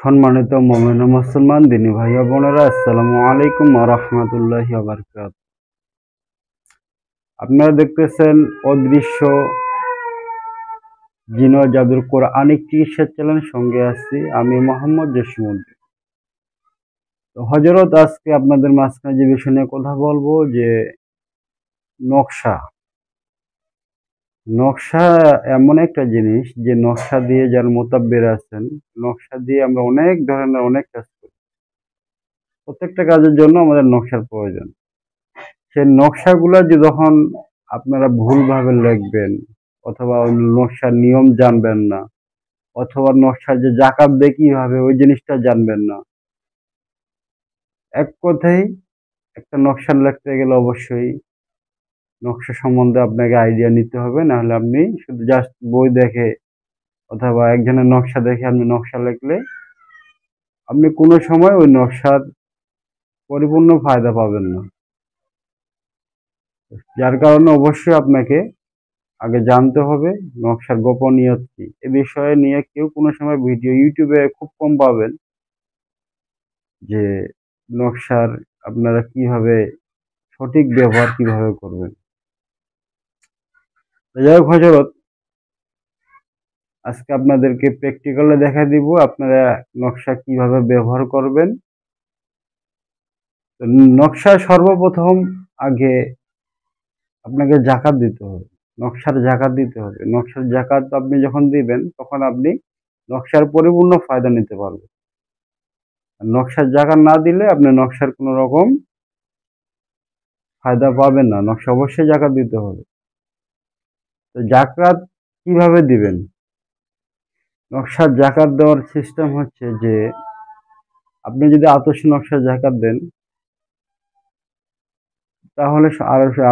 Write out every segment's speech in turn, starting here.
সম্মানিত মুমিন ও মুসলমান দিনী ভাই ও বোনেরা, আসসালামু আলাইকুম ওয়া রাহমাতুল্লাহি ওয়া বারাকাতুহু। আপনারা দেখতেছেন অদৃশ্য জিন ও জাদুর কোরআনিক চিকিৎসা চ্যানেল, সঙ্গে আছি আমি মোহাম্মদ জসিমউদ্দিন। তো হযরত, আজকে আপনাদের মাঝখানে যে বিষয় নিয়ে কথা বলবো যে নকশা। নকশা এমন একটা জিনিস যে নকশা দিয়ে যার মোতাব্বির আছেন, নকশা দিয়ে আমরা অনেক ধরনের অনেক কাজ করি। প্রত্যেকটা কাজের জন্য আমাদের নকশার প্রয়োজন। সেই নকশাগুলা যে যখন আপনারা ভুলভাবে লিখবেন, অথবা ওই নকশার নিয়ম জানবেন না, অথবা নকশার যে জাকাত দিয়ে কিভাবে ওই জিনিসটা জানবেন না। এক কথায়, একটা নকশা লিখতে গেলে অবশ্যই নকশা সম্বন্ধে আপনাকে আইডিয়া নিতে হবে, নাহলে আপনি শুধু জাস্ট বই দেখে অথবা একজনের নকশা দেখে আপনি নকশা লিখলে আপনি কোনো সময় ওই নকশার পরিপূর্ণ ফায়দা পাবেন না। যার কারণে অবশ্যই আপনাকে আগে জানতে হবে নকশার গোপনীয়তা কি। এ বিষয়ে নিয়ে কেউ কোনো সময় ভিডিও ইউটিউবে খুব কম পাবেন, যে নকশার আপনারা কিভাবে সঠিক ব্যবহার কিভাবে করবেন। যাই হোক হযরত, আজকে আপনাদেরকে প্র্যাকটিক্যালে দেখা দিব আপনারা নকশা কিভাবে ব্যবহার করবেন। তো নকশা সর্বপ্রথম আগে আপনাকে জাকাত দিতে হবে, নকশার জাকাত দিতে হবে। নকশার জাকাত আপনি যখন দিবেন তখন আপনি নকশার পরিপূর্ণ ফায়দা নিতে পারবেন। নকশার জাকাত না দিলে আপনি নকশার কোনো রকম ফায়দা পাবেন না। নকশা অবশ্যই জাকাত দিতে হবে। তো জাকাত কিভাবে দিবেন? নকশার জাকাত দেওয়ার সিস্টেম হচ্ছে যে আপনি যদি আতশী নকশার জাকাত দেন, তাহলে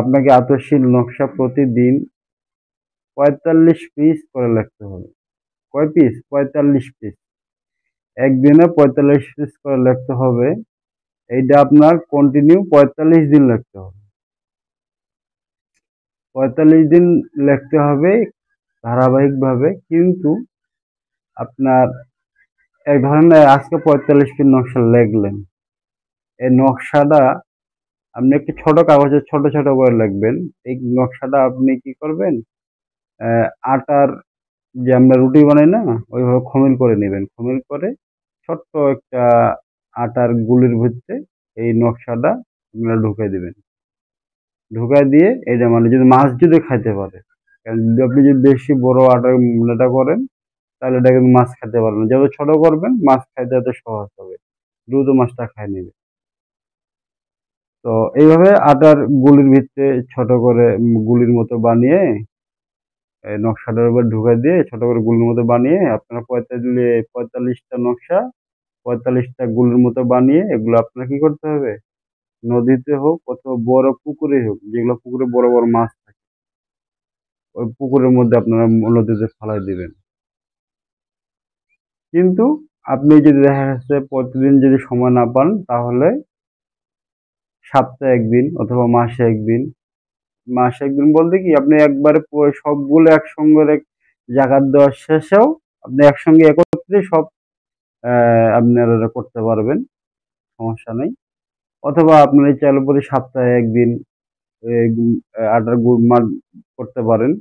আপনাকে আতশী নকশা প্রতিদিন ৪৫ পিস করে লিখতে হবে। কয় পিস? ৪৫ পিস। একদিনে ৪৫ পিস করে লিখতে হবে। এইটা আপনার কন্টিনিউ ৪৫ দিন লিখতে হবে। ৪৫ দিন লিখতে হবে ধারাবাহিকভাবে। কিন্তু আপনার এক ধরনের আজকে ৪৫ পিস নকশা লিখলেন, এই নকশাটা আপনি একটু ছোট কাগজে ছোট ছোট করে লিখবেন। এই নকশাটা আপনি কি করবেন, আটার যে আমরা রুটি বানাই না, ওইভাবে খমিল করে নেবেন। খমিল করে ছোট্ট একটা আটার গুলির ভিতরে এই নকশাটা আপনারা ঢুকাই দিবেন। ঢুকাই দিয়ে এটা মানে যদি মাছ যদি খাইতে পারে, কারণ যদি আপনি যদি বেশি বড় আটার এটা করেন তাহলে এটা কিন্তু মাছ খেতে পারবে না। যত ছোট করবেন মাছ খাইতে এত সহজ হবে, দ্রুত মাছটা খাই নেবে। তো এইভাবে আটার গুলির ভিতরে ছোট করে গুলির মতো বানিয়ে নকশাটার উপর ঢুকাই দিয়ে ছোট করে গুলির মতো বানিয়ে আপনারা ৪৫টা নকশা ৪৫টা গুলির মতো বানিয়ে এগুলো আপনার কি করতে হবে, নদীতে হোক অথবা বড় পুকুরে হোক, যেগুলো পুকুরে বড় বড় মাছ থাকে, ওই পুকুরের মধ্যে আপনারা নদীতে ফেলাই দিবেন। কিন্তু আপনি যদি দেখা যাচ্ছে প্রতিদিন যদি সময় না পান, তাহলে সপ্তাহে একদিন অথবা মাসে একদিন। মাসে একদিন বলতে কি, আপনি একবারে সবগুলো একসঙ্গে জাকাত দেওয়ার শেষেও আপনি একসঙ্গে একত্রে সব আপনারা করতে পারবেন, সমস্যা নেই। অথবা আপনার চাইলে প্রতি সপ্তাহে একদিন আটার গুড় করতে পারেন।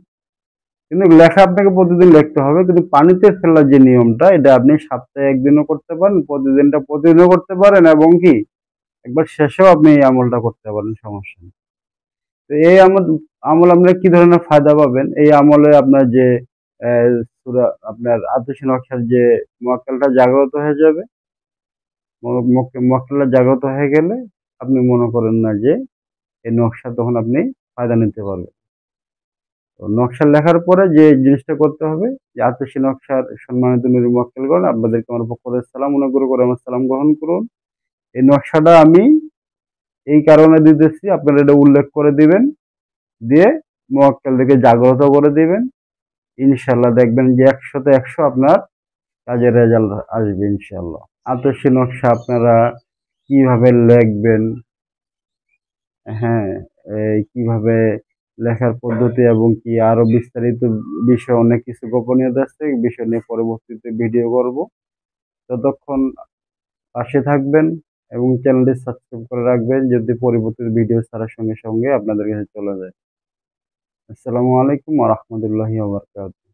কিন্তু লেখা আপনাকে প্রতিদিন লিখতে হবে। কিন্তু পানিতে ফেলার যে নিয়মটা, এটা আপনি সপ্তাহে একদিনও করতে পারেন, প্রতিদিনও করতে পারেন, এবং কি একবার শেষেও আপনি এই আমলটা করতে পারেন, সমস্যা নেই। তো এই আমল আপনারা কি ধরনের ফায়দা পাবেন? এই আমলে আপনার যে আপনার আতশী নকশার যে মক্কেলটা জাগ্রত হয়ে যাবে। মক্কেলটা জাগ্রত হয়ে গেলে আপনি মনে করেন না যে এই নকশা, তখন আপনি ফায়দা নিতে পারবেন। তো নকশা লেখার পরে যে জিনিসটা করতে হবে, যে আতশী নকশার সম্মানিত নূর মক্কেলগণ, আপনাদেরকে আমার পক্ষ থেকে সালাম অনুগ্রহ করে আমার সালাম গ্রহণ করুন। এই নকশাটা আমি এই কারণে দিতেছি, আপনারা এটা উল্লেখ করে দিবেন, দিয়ে মোয়াক্কেলদেরকে জাগ্রত করে দিবেন। ইনশাল্লাহ দেখবেন যে ১০০তে ১০০ আপনার কাজের রেজাল্ট আসবে ইনশাল্লাহ। আতশী নকশা আপনারা কিভাবে লিখবেন, হ্যাঁ, এই কিভাবে লেখার পদ্ধতি এবং কি আরো বিস্তারিত বিষয় অনেক কিছু গোপনীয়তা আছে, এই বিষয় নিয়ে পরবর্তীতে ভিডিও করব। ততক্ষণ পাশে থাকবেন এবং চ্যানেলটি সাবস্ক্রাইব করে রাখবেন, যদি পরবর্তী ভিডিও ছাড়ার সঙ্গে সঙ্গে আপনাদের কাছে চলে যায়। আসসালামু আলাইকুম ওয়া রাহমাতুল্লাহি ওয়া বারাকাতুহু।